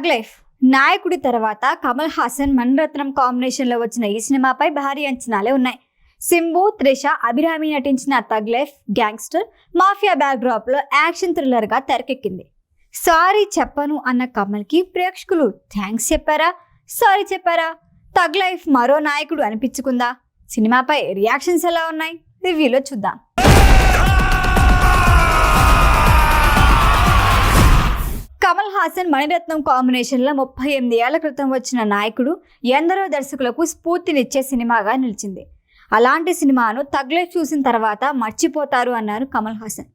తగ్ లైఫ్ నాయకుడి తర్వాత కమల్ హాసన్ మణిరత్నం కాంబినేషన్లో వచ్చిన ఈ సినిమాపై భారీ అంచనాలే ఉన్నాయి. సింబు, త్రిష, అభిరామి నటించిన తగ్ లైఫ్ గ్యాంగ్స్టర్ మాఫియా బ్యాక్డ్రాప్లో యాక్షన్ థ్రిల్లర్గా తెరకెక్కింది. సారీ చెప్పను అన్న కమల్కి ప్రేక్షకులు థ్యాంక్స్ చెప్పారా, సారీ చెప్పారా? తగ్ లైఫ్ మరో నాయకుడు అనిపించుకుందా? సినిమాపై రియాక్షన్స్ ఎలా ఉన్నాయి? రివ్యూలో చూద్దాం. కమల్ హాసన్ మణిరత్నం కాంబినేషన్లో 38 ఏళ్ల క్రితం వచ్చిన నాయకుడు ఎందరో దర్శకులకు స్ఫూర్తినిచ్చే సినిమాగా నిలిచింది. అలాంటి సినిమాను తగ్ లైఫ్ చూసిన తర్వాత మర్చిపోతారు అన్నారు కమల్ హాసన్.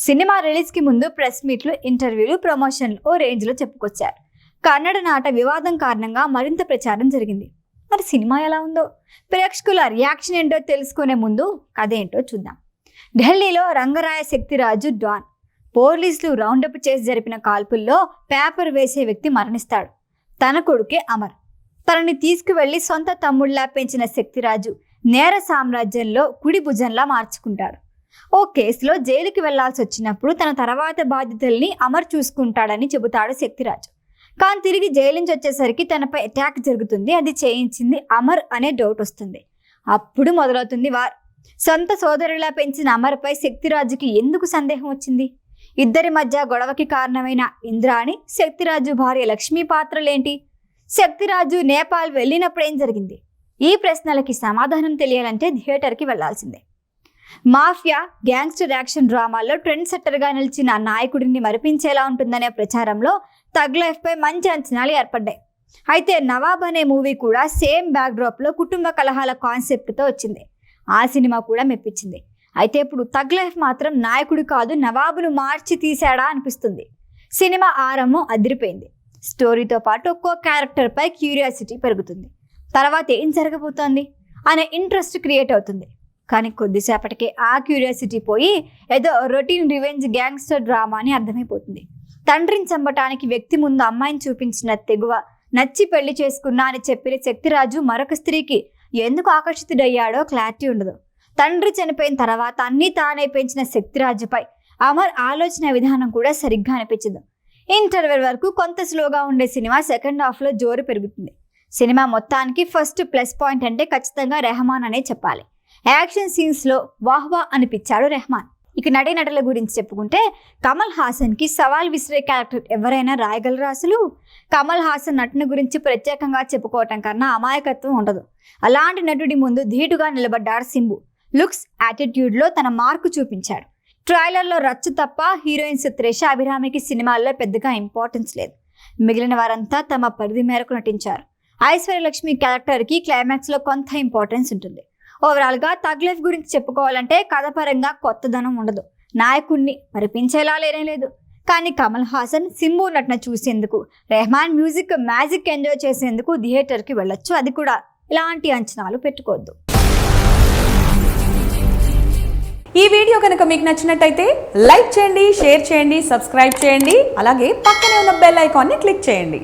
సినిమా రిలీజ్కి ముందు ప్రెస్ మీట్లు, ఇంటర్వ్యూలు, ప్రమోషన్లు ఓ రేంజ్లో చెప్పుకొచ్చారు. కన్నడ నాట వివాదం కారణంగా మరింత ప్రచారం జరిగింది. మరి సినిమా ఎలా ఉందో, ప్రేక్షకుల రియాక్షన్ ఏంటో తెలుసుకునే ముందు కథ ఏంటో చూద్దాం. ఢిల్లీలో రంగరాయ శక్తిరాజు డాన్. పోలీసులు రౌండప్ చేసి జరిపిన కాల్పుల్లో పేపర్ వేసే వ్యక్తి మరణిస్తాడు. తన కొడుకే అమర్. తనని తీసుకువెళ్లి సొంత తమ్ముళ్లా పెంచిన శక్తిరాజు నేర సామ్రాజ్యంలో కుడి భుజంలా మార్చుకుంటాడు. ఓ కేసులో జైలుకి వెళ్లాల్సి వచ్చినప్పుడు తన తర్వాత బాధ్యతల్ని అమర్ చూసుకుంటాడని చెబుతాడు శక్తిరాజు. కానీ తిరిగి జైలు నుంచి వచ్చేసరికి తనపై అటాక్ జరుగుతుంది. అది చేయించింది అమర్ అనే డౌట్ వస్తుంది. అప్పుడు మొదలవుతుంది వార్. సొంత సోదరులా పెంచిన అమర్పై శక్తిరాజుకి ఎందుకు సందేహం వచ్చింది? ఇద్దరి మధ్య గొడవకి కారణమైన ఇంద్రాణి, శక్తిరాజు భార్య లక్ష్మీ పాత్రలేంటి? శక్తిరాజు నేపాల్ వెళ్ళినప్పుడు ఏం జరిగింది? ఈ ప్రశ్నలకి సమాధానం తెలియాలంటే థియేటర్కి వెళ్లాల్సిందే. మాఫియా, గ్యాంగ్స్టర్ యాక్షన్ డ్రామాల్లో ట్రెండ్ సెట్టర్గా నిలిచిన నాయకుడిని మరిపించేలా ఉంటుందనే ప్రచారంలో తగ్ లైఫ్పై మంచి అంచనాలు ఏర్పడ్డాయి. అయితే నవాబ్ అనే మూవీ కూడా సేమ్ బ్యాక్డ్రాప్లో కుటుంబ కలహాల కాన్సెప్ట్తో వచ్చింది. ఆ సినిమా కూడా మెప్పించింది. అయితే ఇప్పుడు తగ్ లైఫ్ మాత్రం నాయకుడు కాదు, నవాబును మార్చి తీశాడా అనిపిస్తుంది. సినిమా ఆరంభం అదిరిపోయింది. స్టోరీతో పాటు ఒక్కో క్యారెక్టర్పై క్యూరియాసిటీ పెరుగుతుంది. తర్వాత ఏం జరగబోతోంది అనే ఇంట్రెస్ట్ క్రియేట్ అవుతుంది. కానీ కొద్దిసేపటికే ఆ క్యూరియాసిటీ పోయి ఏదో రొటీన్ రివెంజ్ గ్యాంగ్స్టర్ డ్రామా అని అర్థమైపోతుంది. తండ్రిని చంపటానికి వ్యక్తి ముందు అమ్మాయిని చూపించిన తెగువ, నచ్చి పెళ్లి చేసుకున్నా అని చెప్పిన శక్తిరాజు మరొక స్త్రీకి ఎందుకు ఆకర్షితుడయ్యాడో క్లారిటీ ఉండదు. తండ్రి చనిపోయిన తర్వాత అన్నీ తానే పెంచిన శక్తిరాజుపై అమర్ ఆలోచన విధానం కూడా సరిగ్గా అనిపించదు. ఇంటర్వెల్ వరకు కొంత స్లోగా ఉండే సినిమా సెకండ్ హాఫ్లో జోరు పెరుగుతుంది. సినిమా మొత్తానికి ఫస్ట్ ప్లస్ పాయింట్ అంటే ఖచ్చితంగా రెహమాన్ అనే చెప్పాలి. యాక్షన్ సీన్స్లో వాహ్వా అనిపించాడు రెహమాన్. ఇక నటీనటుల గురించి చెప్పుకుంటే కమల్ హాసన్కి సవాల్ విసిరే క్యారెక్టర్ ఎవరైనా రాయగలరా? అసలు కమల్ హాసన్ నటుని గురించి ప్రత్యేకంగా చెప్పుకోవటం కన్నా అమాయకత్వం ఉండదు. అలాంటి నటుడి ముందు ధీటుగా నిలబడ్డాడు సింబు. లుక్స్, యాటిట్యూడ్లో తన మార్కు చూపించాడు. ట్రైలర్లో రచ్చు తప్ప హీరోయిన్స్ త్రిష, అభిరామికి సినిమాల్లో పెద్దగా ఇంపార్టెన్స్ లేదు. మిగిలిన వారంతా తమ పరిధి మేరకు నటించారు. ఐశ్వర్యలక్ష్మి క్యారెక్టర్కి క్లైమాక్స్లో కొంత ఇంపార్టెన్స్ ఉంటుంది. ఓవరాల్గా తగ్ లైఫ్ గురించి చెప్పుకోవాలంటే కథపరంగా కొత్తదనం ఉండదు. నాయకుడిని మరిపించేలా లేనే లేదు. కానీ కమల్ హాసన్, సింబు నటన చూసేందుకు, రెహమాన్ మ్యూజిక్ మ్యాజిక్ ఎంజాయ్ చేసేందుకు థియేటర్కి వెళ్ళొచ్చు. అది కూడా ఇలాంటి అంచనాలు పెట్టుకోవద్దు. ఈ వీడియో కనుక మీకు నచ్చినట్టయితే లైక్ చేయండి, షేర్ చేయండి, సబ్స్క్రైబ్ చేయండి. అలాగే పక్కనే ఉన్న బెల్ ఐకాన్ని క్లిక్ చేయండి.